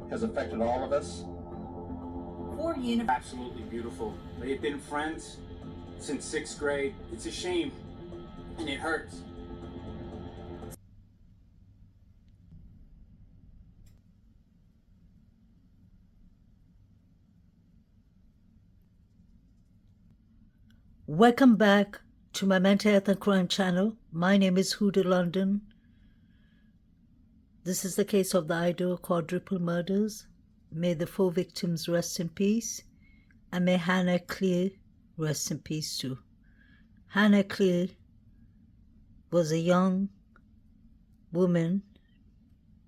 has affected all of us. Absolutely beautiful. They've been friends since 6th grade. It's a shame, and it hurts. Welcome back to my Mental Health and Crime channel. My name is Huda London. This is the case of the Idaho quadruple murders. May the 4 victims rest in peace, and may Hannah Cleere rest in peace too. Hannah Cleere was a young woman,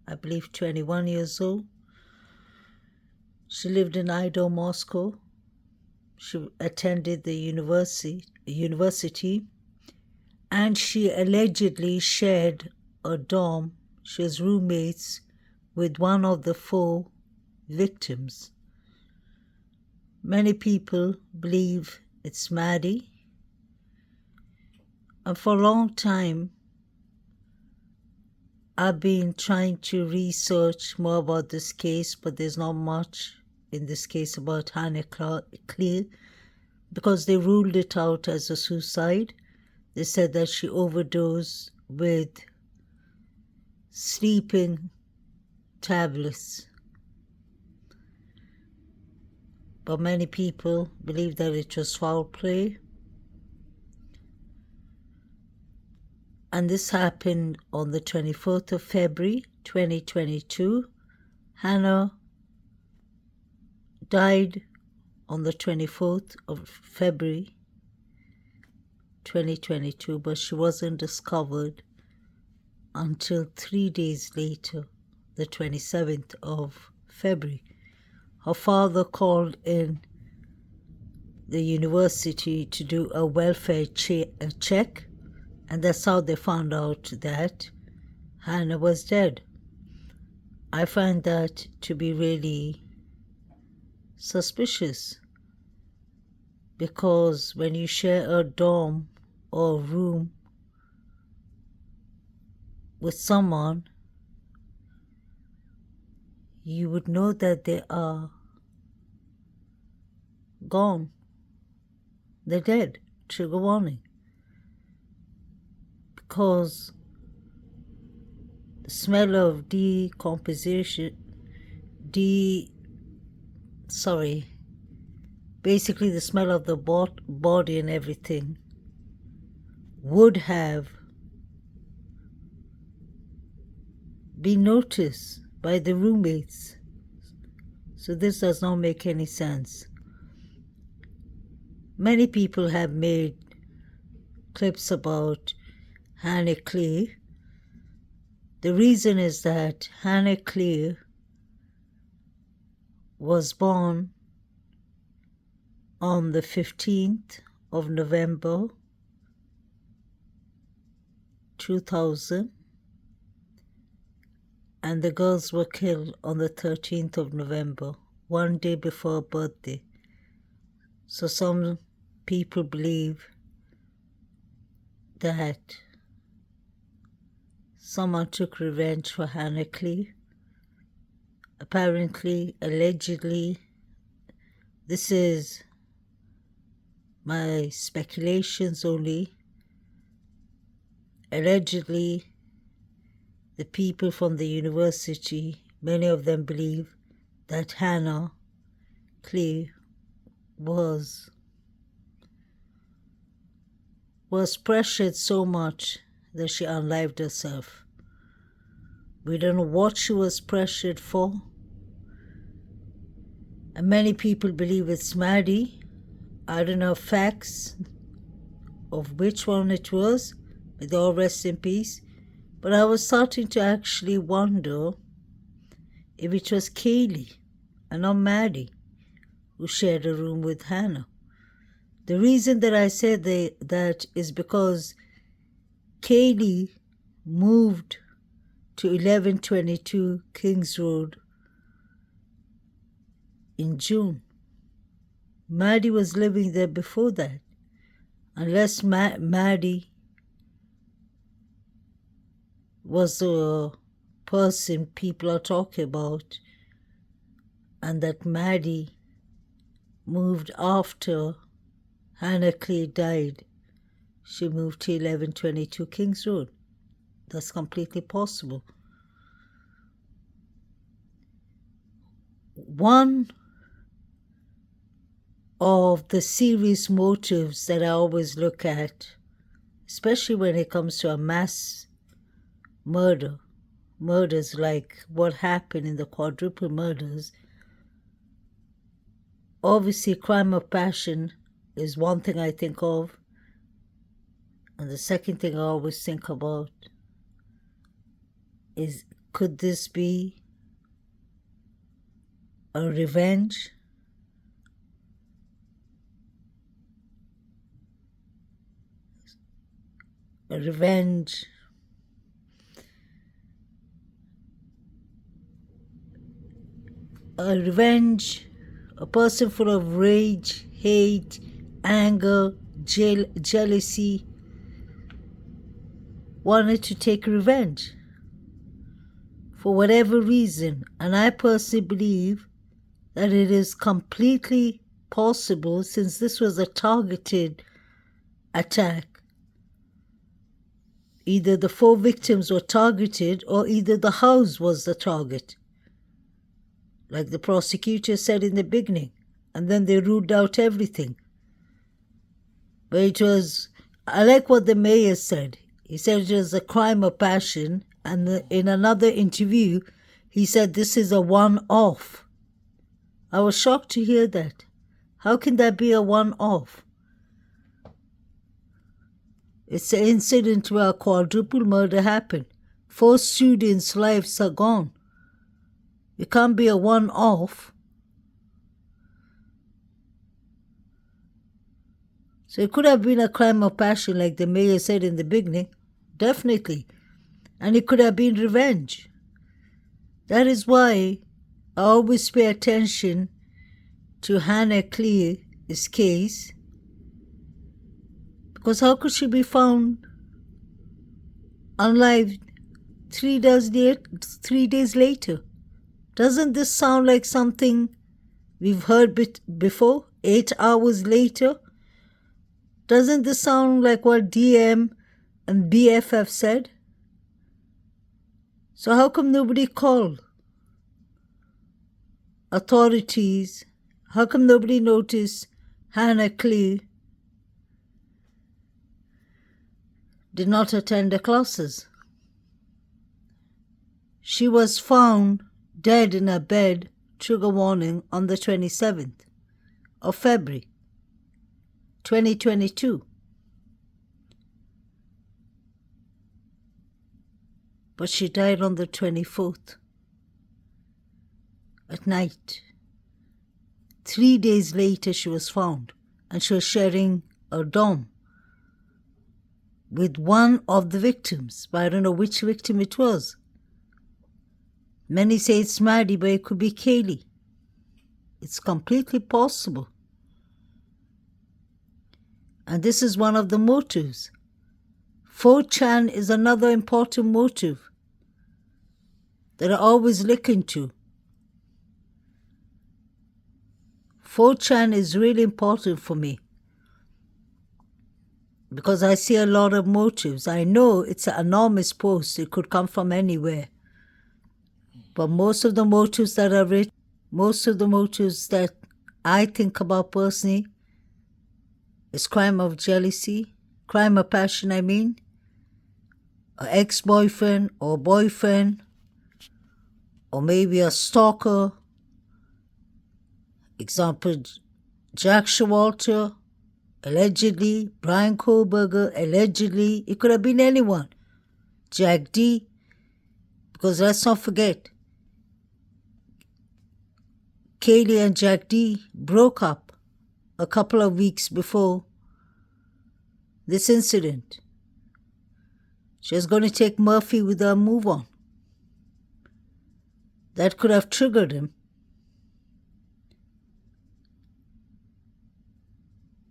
I believe 21 years old. She lived in Idaho, Moscow. She attended the university, and she allegedly shared a dorm. She was roommates with one of the 4 victims. Many people believe it's Maddie, and for a long time I've been trying to research more about this case, but there's not much in this case about Hannah Cleere, because they ruled it out as a suicide. They said that she overdosed with sleeping tablets. But many people believe that it was foul play. And this happened on the 24th of February, 2022. Hannah died on the 24th of February, 2022, but she wasn't discovered until 3 days later, the 27th of February. Her father called in the university to do a welfare check, and that's how they found out that Hannah was dead. I find that to be really suspicious, because when you share a dorm or room with someone, you would know that they are gone. They're dead. Trigger warning. Because the smell of basically the smell of the body and everything would have been noticed by the roommates. So this does not make any sense. Many people have made clips about Hannah Cleere. The reason is that Hannah Cleere was born on the 15th of November 2000, and the girls were killed on the 13th of November, one day before her birthday. So some people believe that someone took revenge for Hannah Cleere. Apparently, allegedly, this is my speculations only. Allegedly, the people from the university, many of them believe that Hannah Cleere was pressured so much that she unlived herself. We don't know what she was pressured for. And many people believe it's Maddie. I don't know facts of which one it was. May they all rest in peace. But I was starting to actually wonder if it was Kaylee and not Maddie who shared a room with Hannah. The reason that I said that is because Kaylee moved to 1122 Kings Road in June. Maddie was living there before that. Unless Maddie was the person people are talking about and that Maddie moved after Hannah Cleere died. She moved to 1122 Kings Road. That's completely possible. One of the serious motives that I always look at, especially when it comes to a mass murders like what happened in the quadruple murders, obviously crime of passion is one thing I think of, and the second thing I always think about is, could this be a revenge? A revenge a person full of rage, hate, anger, jealousy, wanted to take revenge for whatever reason. And I personally believe that it is completely possible, since this was a targeted attack. Either the 4 victims were targeted, or either the house was the target, like the prosecutor said in the beginning, and then they ruled out everything. But it was, I like what the mayor said. He said it was a crime of passion, and in another interview, he said this is a one-off. I was shocked to hear that. How can that be a one-off? It's an incident where a quadruple murder happened. 4 students' lives are gone. It can't be a one-off. So it could have been a crime of passion, like the mayor said in the beginning. Definitely. And it could have been revenge. That is why I always pay attention to Hannah Cleare's case. Because how could she be found unlived 3 days later? Doesn't this sound like something we've heard before? 8 hours later? Doesn't this sound like what DM and BF have said? So how come nobody called authorities? How come nobody noticed Hannah Cleere did not attend the classes? She was found dead in her bed, trigger warning, on the 27th of February, 2022. But she died on the 24th at night. 3 days later she was found, and she was sharing a dorm with one of the victims, but I don't know which victim it was. Many say it's Maddie, but it could be Kaylee. It's completely possible. And this is one of the motives. 4chan is another important motive that I always look into. 4chan is really important for me because I see a lot of motives. I know it's an anonymous post. It could come from anywhere. But most of the motives that are written, most of the motives that I think about personally is crime of jealousy, crime of passion, I mean, an ex-boyfriend or boyfriend, or maybe a stalker. Example, Jack Showalter, allegedly, Brian Kohlberger, allegedly. It could have been anyone. Jack D, because let's not forget, Kaylee and Jack D broke up a couple of weeks before this incident. She was going to take Murphy with her and move on. That could have triggered him.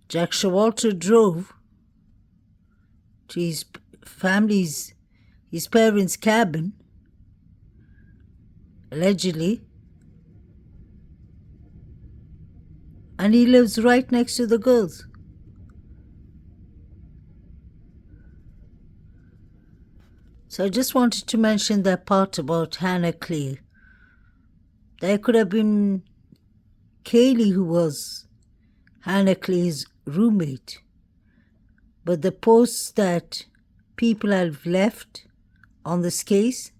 Jack Showalter drove to his parents' cabin, allegedly, And he lives right next to the girls. So I just wanted to mention that part about Hannah Cleere. There could have been Kaylee, who was Hannah Cleare's roommate. But the posts that people have left on this case,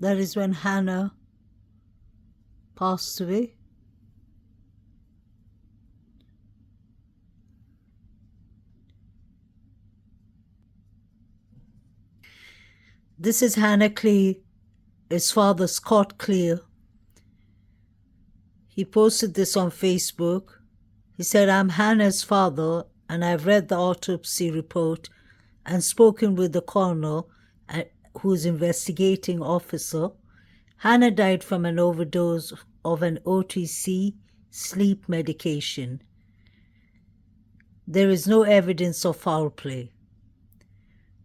that is when Hannah passed away. This is Hannah Cleere, his father Scott Cleere. He posted this on Facebook. He said, "I'm Hannah's father and I've read the autopsy report and spoken with the coroner who's investigating officer. Hannah died from an overdose of an OTC sleep medication. There is no evidence of foul play.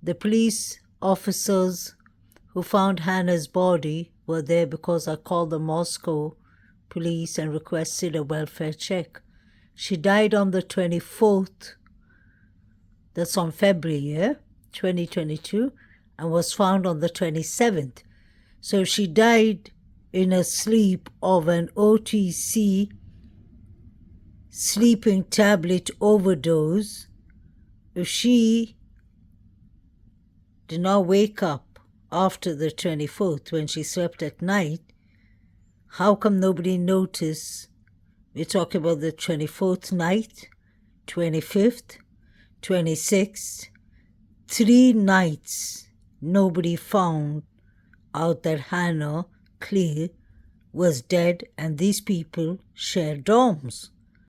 The police officers who found Hannah's body were there because I called the Moscow police and requested a welfare check. She died on the 24th, that's on February, 2022, and was found on the 27th. So she died in a sleep of an OTC sleeping tablet overdose. If she did not wake up after the 24th when she slept at night, how come nobody noticed? We're talking about the 24th night, 25th, 26th, 3 nights. Nobody found out that Hannah Cleere was dead and these people shared dorms.